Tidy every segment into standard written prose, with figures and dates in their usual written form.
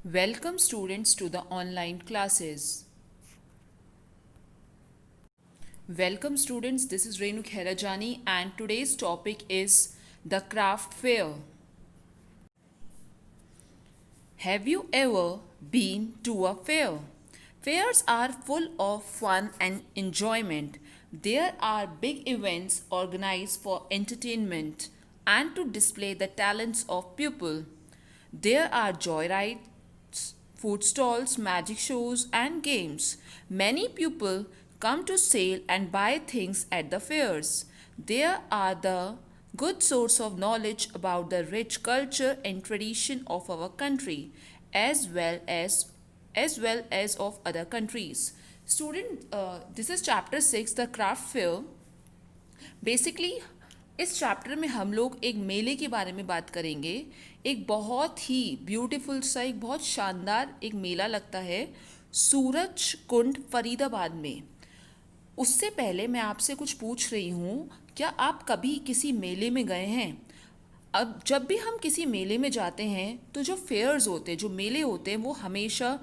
Welcome students to the online classes. Welcome students, this is Renu Kherajani and today's topic is the craft fair. Have you ever been to a fair? Fairs are full of fun and enjoyment. There are big events organized for entertainment and to display the talents of people. There are joyrides, food stalls, magic shows, and games. Many people come to sell and buy things at the fairs. There are the good source of knowledge about the rich culture and tradition of our country as well as of other countries. Student, this is chapter 6, the craft fair. Basically इस chapter में हम लोग एक मेले के बारे में बात करेंगे। एक बहुत ही ब्यूटीफुल सा, एक बहुत शानदार एक मेला लगता है सूरज कुंड फरीदाबाद में। उससे पहले मैं आपसे कुछ पूछ रही हूँ, क्या आप कभी किसी मेले में गए हैं? अब जब भी हम किसी मेले में जाते हैं तो जो फेयर्स होते हैं, जो मेले होते हैं, वो हमेशा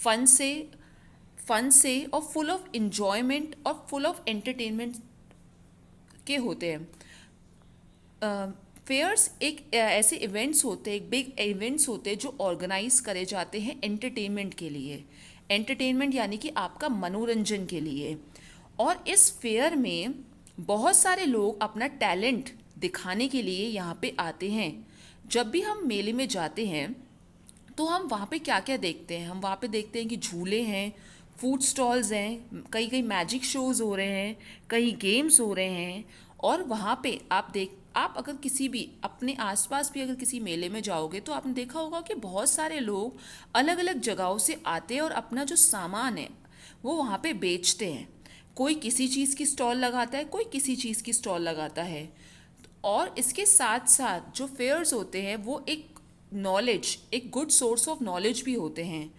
फन से और फुल ऑफ इंजॉयमेंट और फुल ऑफ एंटरटेनमेंट के होते हैं। फेयर्स एक ऐसे इवेंट्स होते हैं, एक बिग इवेंट्स होते हैं जो ऑर्गेनाइज करे जाते हैं एंटरटेनमेंट के लिए। एंटरटेनमेंट यानी कि आपका मनोरंजन के लिए। और इस फेयर में बहुत सारे लोग अपना टैलेंट दिखाने के लिए यहाँ पे आते हैं। जब भी हम मेले में जाते हैं तो हम वहाँ पे क्या क्या देखते हैं? हम वहाँ पे देखते हैं कि झूले हैं, फूड स्टॉल्स हैं, कहीं कहीं मैजिक शोज़ हो रहे हैं, कहीं गेम्स हो रहे हैं। और वहाँ पे आप अगर किसी भी अपने आसपास भी अगर किसी मेले में जाओगे तो आपने देखा होगा कि बहुत सारे लोग अलग अलग जगहों से आते हैं और अपना जो सामान है वो वहाँ पे बेचते हैं। कोई किसी चीज़ की स्टॉल लगाता है, कोई किसी चीज़ की स्टॉल लगाता है। और इसके साथ साथ जो फेयर्स होते हैं वो एक गुड सोर्स ऑफ नॉलेज भी होते हैं,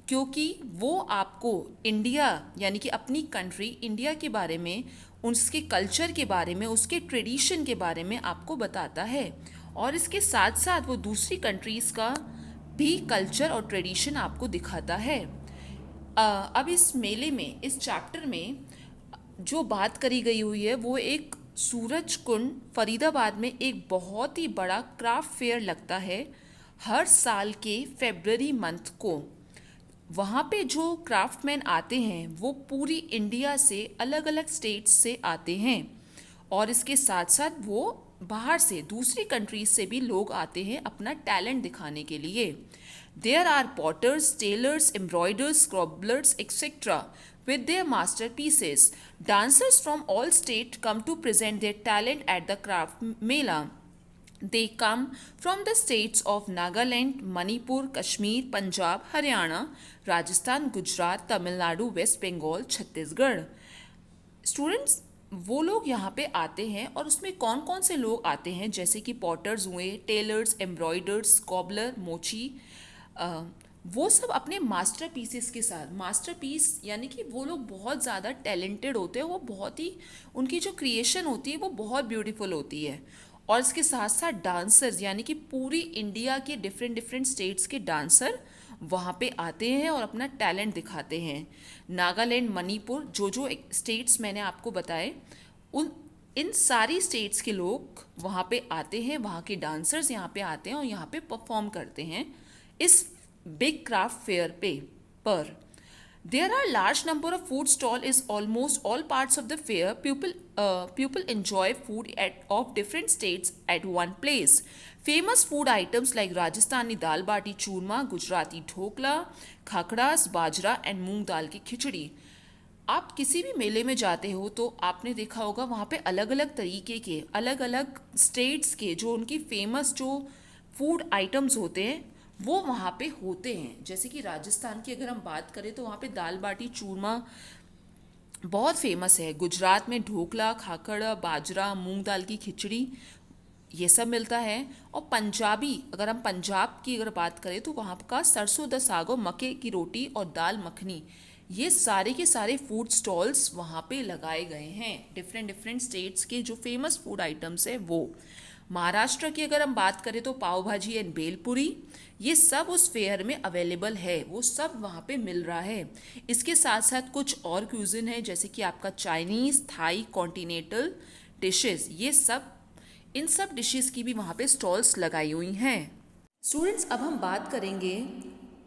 क्योंकि वो आपको इंडिया यानी कि अपनी कंट्री इंडिया के बारे में, उसके कल्चर के बारे में, उसके ट्रेडिशन के बारे में आपको बताता है। और इसके साथ साथ वो दूसरी कंट्रीज़ का भी कल्चर और ट्रेडिशन आपको दिखाता है। अब इस मेले में, इस चैप्टर में जो बात करी गई हुई है वो एक सूरज कुंड फरीदाबाद में एक बहुत ही बड़ा क्राफ्ट फेयर लगता है हर साल के फरवरी मंथ को। वहाँ पे जो क्राफ्टमैन आते हैं वो पूरी इंडिया से, अलग अलग स्टेट्स से आते हैं। और इसके साथ साथ वो बाहर से, दूसरी कंट्रीज से भी लोग आते हैं अपना टैलेंट दिखाने के लिए। There are potters, tailors, embroiderers, scrabblers etcetera with their masterpieces. Dancers from all states come to present their talent at the craft mela. They come from the states of Nagaland, Manipur, Kashmir, Punjab, Haryana, Rajasthan, Gujarat, Tamil Nadu, West Bengal, Chhattisgarh. Students, वो लोग यहाँ पे आते हैं और उसमें कौन कौन से लोग आते हैं, जैसे कि पॉटर्स हुए, टेलर्स, एम्ब्रॉयडर्स, कॉबलर, मोची, वो सब अपने मास्टर पीसेस के साथ, मास्टर पीस यानी कि वो लोग बहुत ज़्यादा टैलेंटेड होते हैं, वो बहुत ही, उनकी जो क्रिएशन होती है वो बहुत ब्यूटीफुल होती है। और इसके साथ साथ डांसर्स यानी कि पूरी इंडिया के डिफरेंट डिफरेंट स्टेट्स के डांसर वहाँ पे आते हैं और अपना टैलेंट दिखाते हैं। नागालैंड, मणिपुर, जो स्टेट्स मैंने आपको बताए, इन सारी स्टेट्स के लोग वहाँ पे आते हैं, वहाँ के डांसर्स यहाँ पे आते हैं और यहाँ पे परफॉर्म करते हैं इस बिग क्राफ्ट फेयर पर। There are large number of food stall is almost all parts of the fair. People enjoy food of different states at one place. Famous food items like Rajasthani dal bati churma, Gujarati dhokla, khakras, bajra and मूंग दाल की खिचड़ी। आप किसी भी मेले में जाते हो तो आपने देखा होगा वहाँ पे अलग अलग तरीके के, अलग अलग स्टेट्स के जो उनकी फेमस जो फूड आइटम्स होते हैं वो वहाँ पे होते हैं। जैसे कि राजस्थान की अगर हम बात करें तो वहाँ पे दाल बाटी चूरमा बहुत फेमस है। गुजरात में ढोकला, खाखड़, बाजरा, मूंग दाल की खिचड़ी, ये सब मिलता है। और पंजाबी, अगर हम पंजाब की अगर बात करें तो वहाँ का सरसों दा साग, मक्के की रोटी और दाल मखनी, ये सारे के सारे फूड स्टॉल्स वहाँ पे लगाए गए हैं। डिफरेंट डिफरेंट स्टेट्स के जो फेमस फूड आइटम्स है वो महाराष्ट्र की अगर हम बात करें तो पाव भाजी एंड भेलपुरी, ये सब उस फेयर में अवेलेबल है, वो सब वहाँ पे मिल रहा है। इसके साथ साथ कुछ और क्यूजिन है जैसे कि आपका चाइनीज़, थाई, कॉन्टिनेंटल डिशेस, ये सब, इन सब डिशेस की भी वहाँ पे स्टॉल्स लगाई हुई हैं। स्टूडेंट्स, अब हम बात करेंगे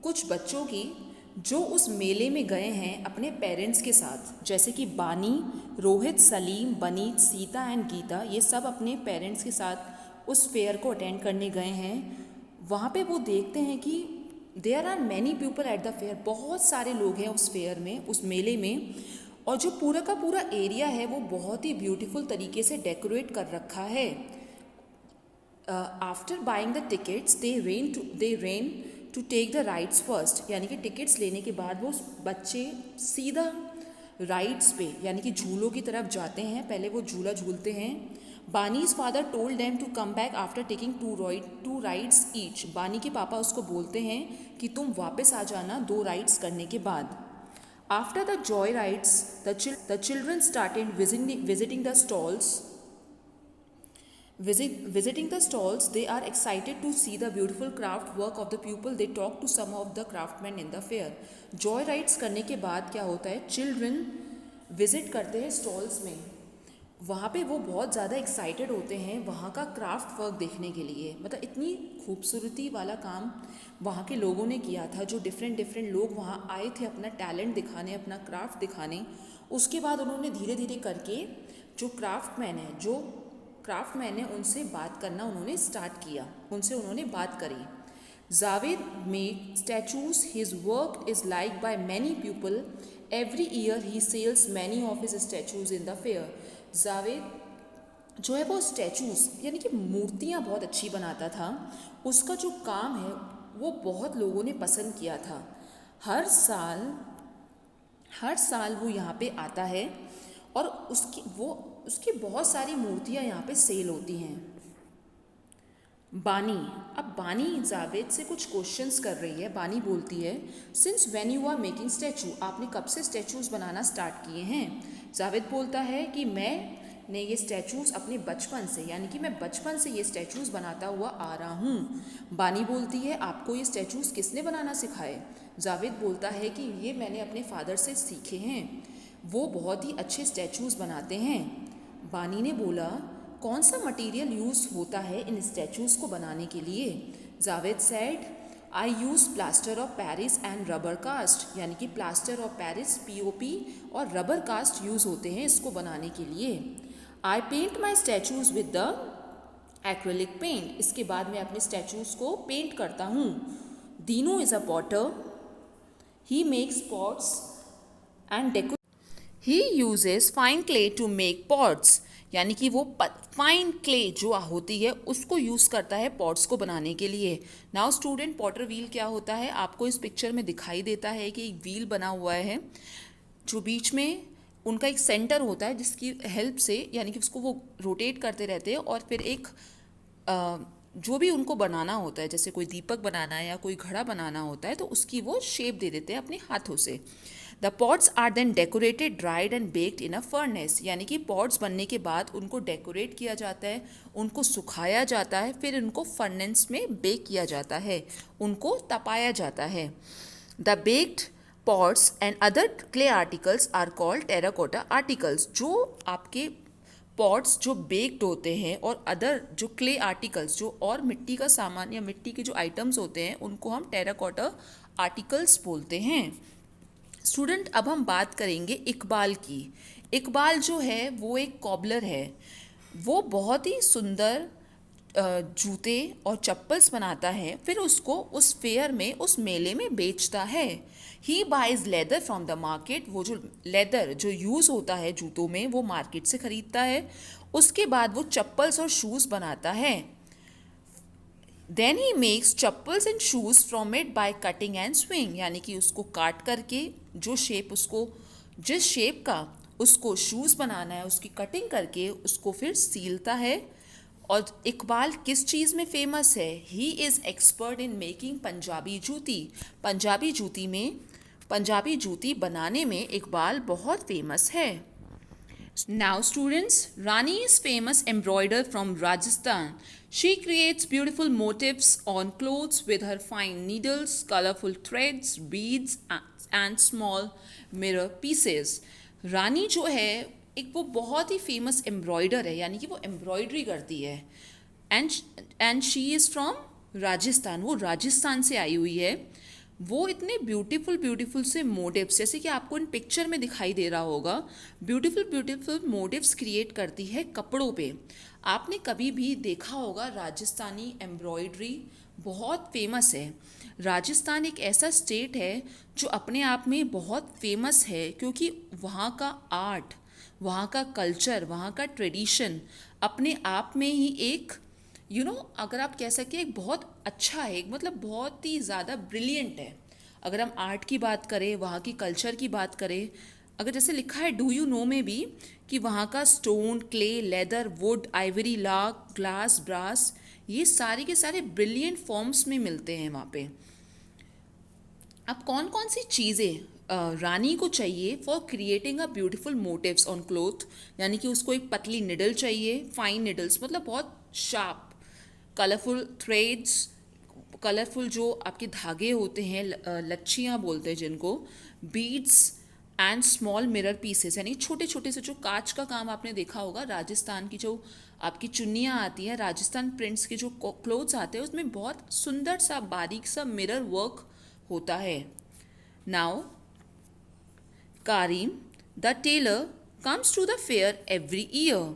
कुछ बच्चों की जो उस मेले में गए हैं अपने पेरेंट्स के साथ, जैसे कि बानी, रोहित, सलीम, बनीत, सीता एंड गीता, ये सब अपने पेरेंट्स के साथ उस फेयर को अटेंड करने गए हैं। वहाँ पे वो देखते हैं कि there are many people at the fair, बहुत सारे लोग हैं उस फेयर में, उस मेले में, और जो पूरा का पूरा एरिया है वो बहुत ही ब्यूटीफुल तरीके से डेकोरेट कर रखा है। After buying the tickets they ran to take the rides first, यानी कि टिकट्स लेने के बाद वो बच्चे सीधा राइड्स पे यानी कि झूलों की तरफ जाते हैं, पहले वो झूला झूलते हैं। Bani's father told them to come back after taking two rides each, Bani के पापा उसको बोलते हैं कि तुम वापस आ जाना 2 राइड्स करने के बाद। After the Joy rides the children started visiting the stalls. Visiting the stalls, they are excited to see the beautiful craft work of the pupil. They talk to some of the craftsmen in the fair. Joy rides करने के बाद क्या होता है, children visit करते हैं stalls में, वहाँ पे वो बहुत ज़्यादा एक्साइटेड होते हैं वहाँ का क्राफ्ट वर्क देखने के लिए। मतलब इतनी खूबसूरती वाला काम वहाँ के लोगों ने किया था, जो डिफरेंट लोग वहाँ आए थे अपना टैलेंट दिखाने, अपना क्राफ्ट दिखाने। उसके बाद उन्होंने धीरे धीरे करके जो क्राफ्टमैन है उनसे बात करना उन्होंने स्टार्ट किया, उनसे उन्होंने बात करी। Javed make statues, his work is like by many people, every year he sells many of his statues in the fair. Javed जो है वो स्टैचूज़ यानी कि मूर्तियाँ बहुत अच्छी बनाता था, उसका जो काम है वो बहुत लोगों ने पसंद किया था। हर साल वो यहाँ पे आता है और उसकी बहुत सारी मूर्तियाँ यहाँ पे सेल होती हैं। बानी जावेद से कुछ क्वेश्चंस कर रही है। बानी बोलती है, since when you are making statue, आपने कब से स्टैचूज़ बनाना स्टार्ट किए हैं? जावेद बोलता है कि मैंने ये स्टैचूज़ अपने बचपन से, यानी कि मैं बचपन से ये स्टैचूज़ बनाता हुआ आ रहा हूँ। बानी बोलती है, आपको ये स्टैचूज़ किसने बनाना सिखाए? जावेद बोलता है कि ये मैंने अपने फादर से सीखे हैं, वो बहुत ही अच्छे स्टैचूज़ बनाते हैं। बानी ने बोला, कौन सा मटेरियल यूज़ होता है इन स्टैचूज़ को बनाने के लिए? Javed said, I use plaster of Paris and rubber cast, यानी कि प्लास्टर ऑफ पेरिस POP और रबर कास्ट यूज़ होते हैं इसको बनाने के लिए। I paint my statues with the acrylic paint, इसके बाद मैं अपने स्टैचूज़ को पेंट करता हूँ। Dinu is a potter, he makes pots and decorate, he uses fine clay to make pots, यानी कि वो फाइन क्ले जो होती है उसको यूज़ करता है पॉट्स को बनाने के लिए। नाउ स्टूडेंट, पॉटर व्हील क्या होता है? आपको इस पिक्चर में दिखाई देता है कि एक व्हील बना हुआ है जो बीच में उनका एक सेंटर होता है जिसकी हेल्प से, यानी कि उसको वो रोटेट करते रहते हैं और फिर एक जो भी उनको बनाना होता है, जैसे कोई दीपक बनाना है या कोई घड़ा बनाना होता है, तो उसकी वो शेप दे देते हैं अपने हाथों से। The pots are then decorated, dried and baked in a furnace, यानी कि पॉट्स बनने के बाद उनको डेकोरेट किया जाता है, उनको सुखाया जाता है, फिर उनको फर्नेस में बेक किया जाता है, उनको तपाया जाता है। The baked pots and other clay articles are called terracotta articles, जो आपके पॉट्स जो बेक्ड होते हैं और अदर जो क्ले आर्टिकल्स जो और मिट्टी का सामान या मिट्टी के जो आइटम्स होते हैं उनको हम टेराकोटा आर्टिकल्स बोलते हैं। स्टूडेंट, अब हम बात करेंगे इकबाल की। इकबाल जो है वो एक कॉबलर है, वो बहुत ही सुंदर जूते और चप्पल्स बनाता है, फिर उसको उस फेयर में, उस मेले में बेचता है। He buys leather from the market, वो जो लेदर जो यूज़ होता है जूतों में वो मार्केट से ख़रीदता है। उसके बाद वो चप्पल्स और शूज़ बनाता है। Then he makes chappals and shoes from it by cutting and sewing, यानी कि उसको काट करके जो शेप उसको, जिस शेप का उसको शूज़ बनाना है उसकी कटिंग करके उसको फिर सीलता है। और इकबाल किस चीज़ में फेमस है? He is expert in making Punjabi जूती। पंजाबी जूती बनाने में इकबाल बहुत फेमस है। Now, students, Rani is famous embroider from Rajasthan. She creates beautiful motifs on clothes with her fine needles, colorful threads, beads, and small mirror pieces. रानी जो है एक वो बहुत ही फेमस एम्ब्रॉयडर है, यानी कि वो एम्ब्रॉयडरी करती है. And and she is from Rajasthan. वो राजस्थान से आई हुई है. वो इतने ब्यूटीफुल ब्यूटीफुल से मोटिव्स, जैसे कि आपको इन पिक्चर में दिखाई दे रहा होगा, ब्यूटीफुल ब्यूटीफुल मोटिव्स क्रिएट करती है कपड़ों पे. आपने कभी भी देखा होगा राजस्थानी एम्ब्रॉयडरी बहुत फेमस है. राजस्थान एक ऐसा स्टेट है जो अपने आप में बहुत फेमस है, क्योंकि वहाँ का आर्ट, वहाँ का कल्चर, वहाँ का ट्रेडिशन अपने आप में ही एक अगर आप कह सकें एक बहुत अच्छा है, एक मतलब बहुत ही ज़्यादा ब्रिलियंट है. अगर हम आर्ट की बात करें, वहाँ की कल्चर की बात करें, अगर जैसे लिखा है डू यू नो में भी कि वहाँ का stone, clay, leather, wood, ivory, lac, glass, brass, ये सारे के सारे ब्रिलियंट फॉर्म्स में मिलते हैं वहाँ पे. अब कौन कौन सी चीज़ें रानी को चाहिए for creating a beautiful motives on cloth, यानी कि उसको एक पतली निडल चाहिए, फाइन निडल्स मतलब बहुत शार्प, कलरफुल थ्रेड्स, कलरफुल जो आपके धागे होते हैं, लच्छियाँ बोलते हैं जिनको, beads and small mirror pieces, यानी छोटे छोटे से जो कांच का काम आपने देखा होगा. राजस्थान की जो आपकी चुन्नियाँ आती हैं, राजस्थान प्रिंट्स के जो क्लोथ्स आते हैं, उसमें बहुत सुंदर सा बारीक सा मिरर वर्क होता है. Now Karim, the tailor, comes to the fair every year.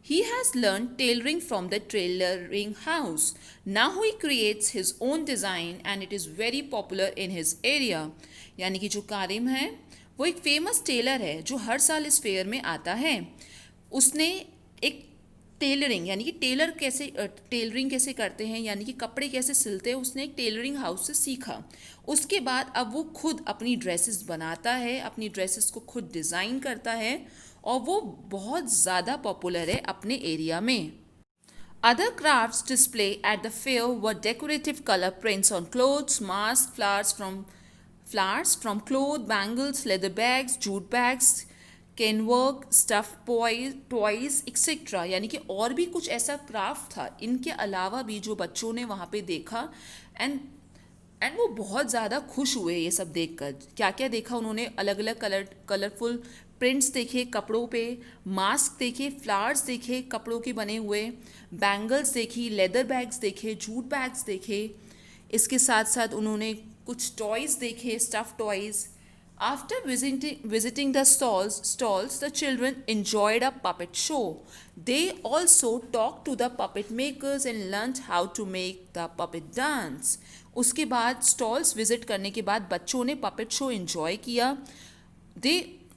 He has learned tailoring from the tailoring house. Now he creates his own design and it is very popular in his area. यानी कि जो कारिम है वो एक famous Taylor है जो हर साल इस फेयर में आता है. उसने एक टेलरिंग, यानी कि टेलरिंग कैसे करते हैं, यानी कि कपड़े कैसे सिलते हैं, उसने एक टेलरिंग हाउस से सीखा. उसके बाद अब वो खुद अपनी ड्रेसेस बनाता है, अपनी ड्रेसेस को खुद डिज़ाइन करता है, और वो बहुत ज़्यादा पॉपुलर है अपने एरिया में. Other crafts display at the fair were decorative color prints on clothes, masks, flowers from cloth, bangles, leather bags, jute bags, can work, stuff toys etcetera. यानी कि और भी कुछ ऐसा क्राफ्ट था इनके अलावा भी जो बच्चों ने वहाँ पे देखा. एंड वो बहुत ज़्यादा खुश हुए ये सब देखकर. क्या क्या देखा उन्होंने, अलग अलग कलरफुल प्रिंट्स देखे कपड़ों पे, मास्क देखे, फ्लावर्स देखे कपड़ों के बने हुए, बैंगल्स देखी, लेदर बैग्स देखे, जूट बैग्स देखे. इसके साथ साथ उन्होंने कुछ टॉयज़ देखे, stuff toys. After visiting the stalls, the children enjoyed a puppet show. They also talked to the puppet makers and learned how to make the puppet dance. उसके बाद स्टॉल्स विजिट करने के बाद बच्चों ने पपेट शो एंजॉय किया.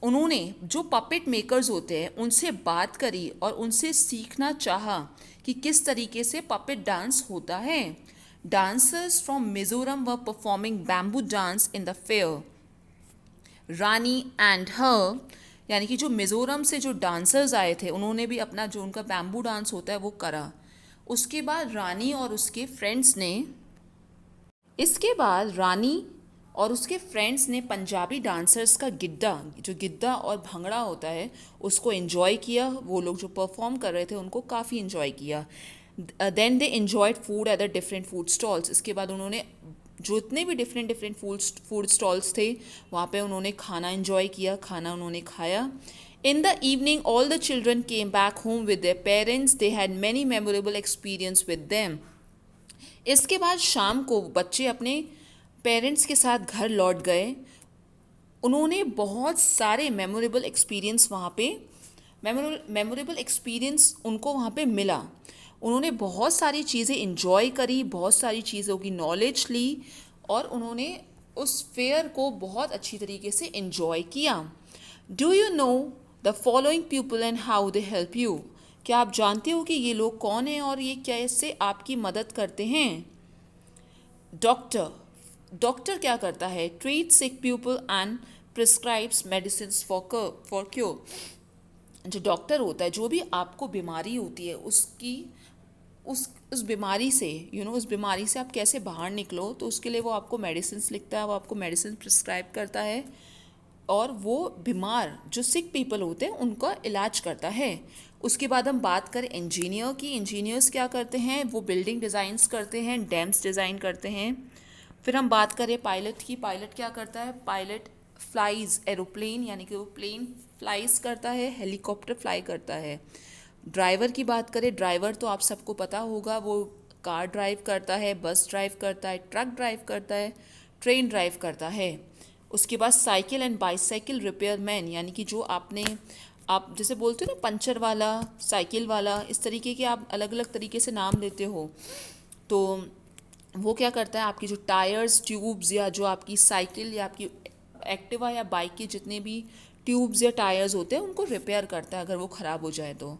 उन्होंने जो पपेट मेकर्स होते हैं उनसे बात करी और उनसे सीखना चाहा कि किस तरीके से पपेट डांस होता है. Dancers from Mizoram were performing bamboo dance in the fair. Rani and her, यानी कि जो मिज़ोरम से जो डांसर्स आए थे उन्होंने भी अपना जो उनका बैम्बू डांस होता है वो करा. उसके बाद रानी और उसके फ्रेंड्स ने पंजाबी डांसर्स का गिद्दा और भंगड़ा होता है उसको एंजॉय किया. वो लोग जो परफॉर्म कर रहे थे उनको काफ़ी एंजॉय किया. Then they enjoyed food at the different food stalls. इसके बाद उन्होंने जो इतने भी डिफरेंट फूड स्टॉल्स थे वहाँ पे उन्होंने खाना एंजॉय किया, खाना उन्होंने खाया. In the evening all the children came back home with their parents. They had many memorable experience with them. इसके बाद शाम को बच्चे अपने पेरेंट्स के साथ घर लौट गए. उन्होंने बहुत सारे मेमोरेबल एक्सपीरियंस उनको वहाँ पे मिला. उन्होंने बहुत सारी चीज़ें इंजॉय करी, बहुत सारी चीज़ों की नॉलेज ली और उन्होंने उस फेयर को बहुत अच्छी तरीके से इंजॉय किया. Do you know the following people and how they help you. क्या आप जानते हो कि ये लोग कौन हैं और ये कैसे आपकी मदद करते हैं. डॉक्टर क्या करता है, treat sick people and prescribes medicine for cure. जो डॉक्टर होता है, जो भी आपको बीमारी होती है उस बीमारी से उस बीमारी से आप कैसे बाहर निकलो, तो उसके लिए वो आपको मेडिसिन लिखता है, वो आपको मेडिसिन प्रिस्क्राइब करता है. और वो बीमार जो सिक पीपल होते हैं उनका इलाज करता है। उसके बाद हम बात करें इंजीनियर की। इंजीनियर्स क्या करते हैं, वो बिल्डिंग डिज़ाइंस करते हैं, डैम्स डिज़ाइन करते हैं। फिर हम बात करें पायलट की। पायलट क्या करता है, पायलट फ्लाइज एरोप्लेन, यानी कि वो प्लेन फ्लाइज करता है, हेलीकॉप्टर फ्लाई करता है। ड्राइवर की बात करें, ड्राइवर तो आप सबको पता होगा, वो कार ड्राइव करता है, बस ड्राइव करता है, ट्रक ड्राइव करता है, ट्रेन ड्राइव करता है। उसके बाद साइकिल एंड बाईसाइकिल रिपेयरमैन, यानी कि जो आप जैसे बोलते हो ना पंचर वाला, साइकिल वाला, इस तरीके के आप अलग अलग तरीके से नाम लेते हो। तो वो क्या करता है, आपकी जो टायर्स, ट्यूब्स, या जो आपकी साइकिल या आपकी एक्टिवा या बाइक के जितने भी ट्यूब्स या टायर्स होते हैं उनको रिपेयर करता है अगर वो ख़राब हो जाए तो।